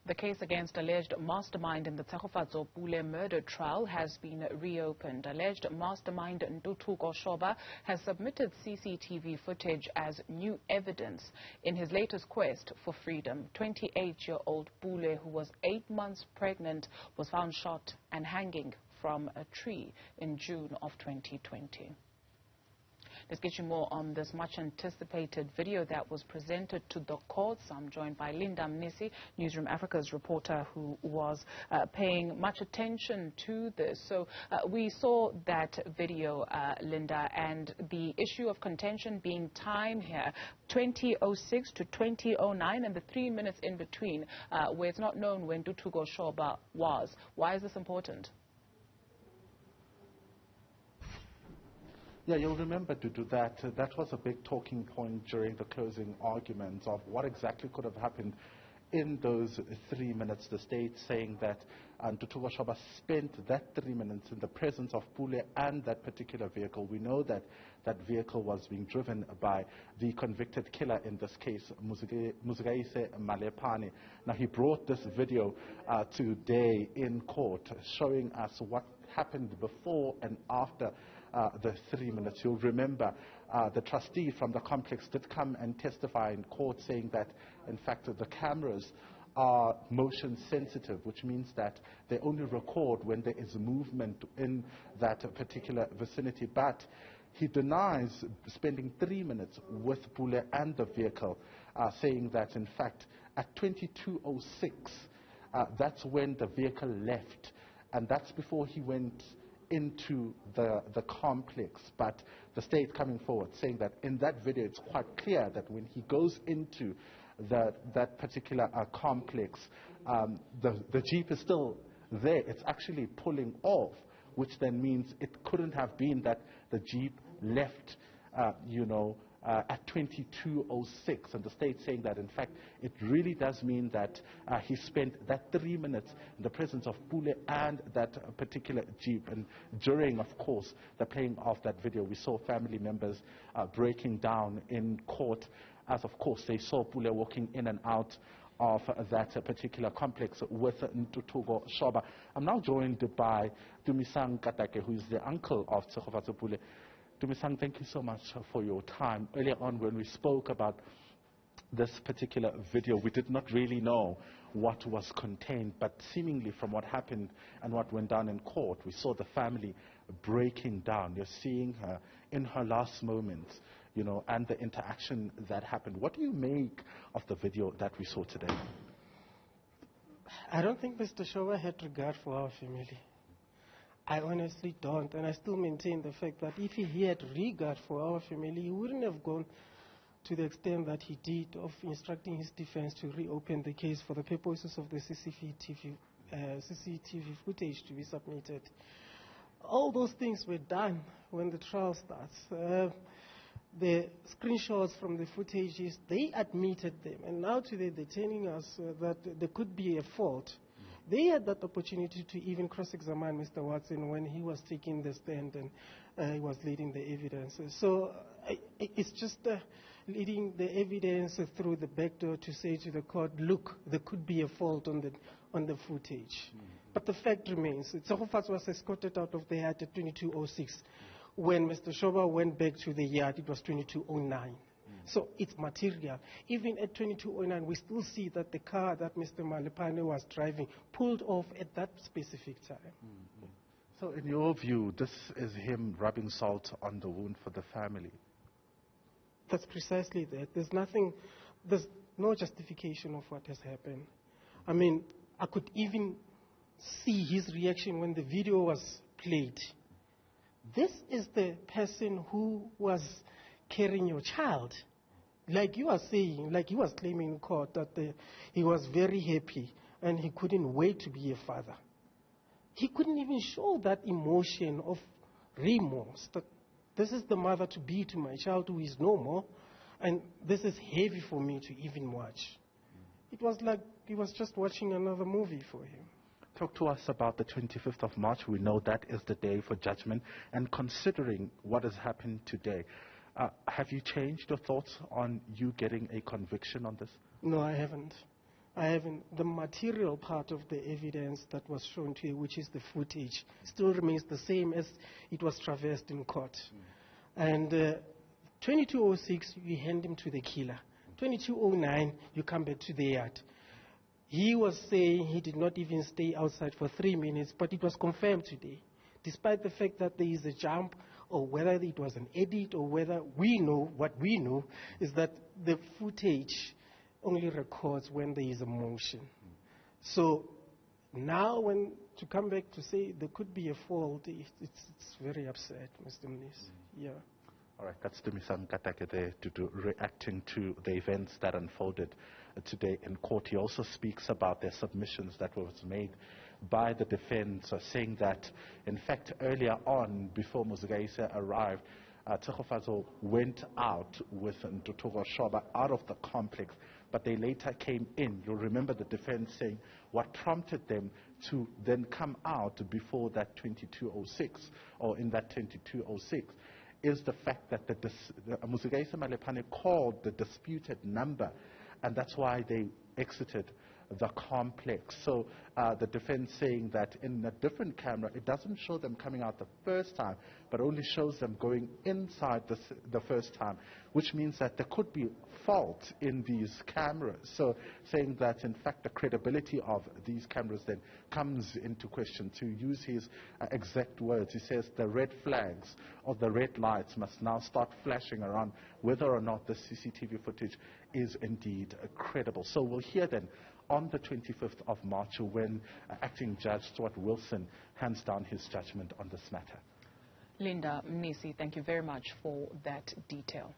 The case against alleged mastermind in the Tshegofatso Pule murder trial has been reopened. Alleged mastermind Ntuthuko Shoba has submitted CCTV footage as new evidence in his latest quest for freedom. 28-year-old Pule, who was 8 months pregnant, was found shot and hanging from a tree in June of 2020. Let's get you more on this much-anticipated video that was presented to the courts. I'm joined by Mnisi, Newzroom Afrika's reporter, who was paying much attention to this. So we saw that video, Linda, and the issue of contention being time here, 20:06 to 20:09, and the 3 minutes in between, where it's not known when Ntuthuko Shoba was. Why is this important? Yeah, you'll remember to do that. That was a big talking point during the closing arguments of what exactly could have happened in those 3 minutes. The state saying that Ntuthuko Shoba spent that 3 minutes in the presence of Pule and that particular vehicle. We know that that vehicle was being driven by the convicted killer in this case, Muzigaise Malepane. Now, he brought this video today in court, showing us what happened before and after the 3 minutes. You'll remember the trustee from the complex did come and testify in court, saying that, in fact, the cameras are motion sensitive, which means that they only record when there is movement in that particular vicinity. But he denies spending 3 minutes with Pule and the vehicle, saying that, in fact, at 22:06, that's when the vehicle left, and that's before he went into the complex. But the state coming forward saying that in that video it's quite clear that when he goes into that particular complex, the Jeep is still there. It's actually pulling off, which then means it couldn't have been that the Jeep left, at 22:06, and the state saying that, in fact, it really does mean that he spent that 3 minutes in the presence of Pule and that particular Jeep. And during, of course, the playing of that video, we saw family members breaking down in court, as, of course, they saw Pule walking in and out of that particular complex with Ntuthuko Shoba. I'm now joined by Dumisang Katake, who is the uncle of Tshegofatso Pule. Dumisang, thank you so much for your time. Earlier on, when we spoke about this particular video, we did not really know what was contained, but seemingly from what happened and what went down in court, we saw the family breaking down. You're seeing her in her last moments, and the interaction that happened. What do you make of the video that we saw today? I don't think Mr. Shoba had regard for our family. I honestly don't, and I still maintain the fact that if he had regard for our family, he wouldn't have gone to the extent that he did of instructing his defense to reopen the case for the purposes of the CCTV footage to be submitted. All those things were done when the trial starts. The screenshots from the footages, they admitted them, and now today they're telling us that there could be a fault. They had that opportunity to even cross-examine Mr. Watson when he was taking the stand and he was leading the evidence. So it's just leading the evidence through the back door to say to the court, look, there could be a fault on the footage. But the fact remains, Tshegofatso was escorted out of the yard at 22:06. When Mr. Shoba went back to the yard, it was 22:09. So it's material. Even at 22:09, we still see that the car that Mr. Malepane was driving pulled off at that specific time. So in your view, this is him rubbing salt on the wound for the family? That's precisely that. There's no justification of what has happened. I mean, I could even see his reaction when the video was played. This is the person who was carrying your child. Like you are saying, like he was claiming in court that he was very happy and he couldn't wait to be a father. He couldn't even show that emotion of remorse, that this is the mother to be to my child who is no more, and this is heavy for me to even watch. It was like he was just watching another movie for him. Talk to us about the 25th of March. We know that is the day for judgment, and considering what has happened today, have you changed your thoughts on you getting a conviction on this? No, I haven't. I have the material part of the evidence that was shown to you, which is the footage, still remains the same as it was traversed in court. And 2206, you hand him to the killer. 2209, you come back to the yard. He was saying he did not even stay outside for 3 minutes, but it was confirmed today. Despite the fact that there is a jump, or whether it was an edit, or whether we know, what we know is that the footage only records when there is a motion. So now when to come back to say there could be a fault, it's very upset, Mr. Mnisi. Yeah. All right, that's Dumisani Katake there reacting to the events that unfolded today in court. He also speaks about their submissions that was made by the defense, saying that, in fact, earlier on, before Muzigaisa arrived, Tshegofatso went out with Ntuthuko Shoba out of the complex, but they later came in. You'll remember the defense saying what prompted them to then come out before that 2206, or in that 2206, is the fact that the Muzigaisa Malepane called the disputed number, and that's why they exited the complex. So the defense saying that in a different camera, it doesn't show them coming out the first time, but only shows them going inside the first time, which means that there could be fault in these cameras. So saying that, in fact, the credibility of these cameras then comes into question. To use his exact words, he says the red flags or the red lights must now start flashing around whether or not the CCTV footage is indeed credible. So we'll hear then on the 25th of March when Acting Judge Stuart Wilson hands down his judgment on this matter. Linda Mnisi, thank you very much for that detail.